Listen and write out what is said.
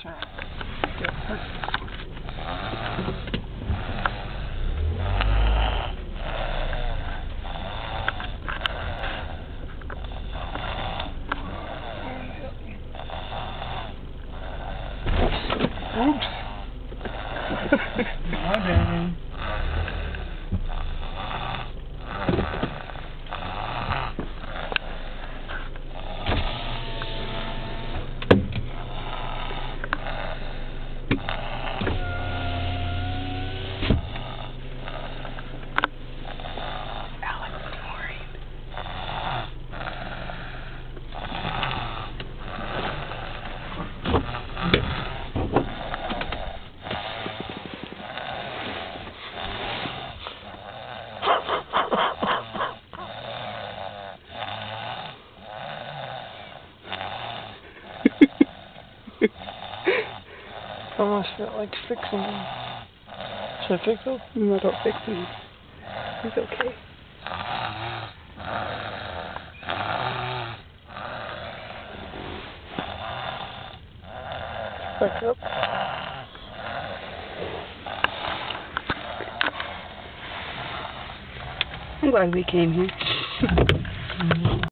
Try. Oops. Okay. Almost felt like fixing him. Should I fix him? No, don't fix him. He's okay. Back up. I'm glad we came here.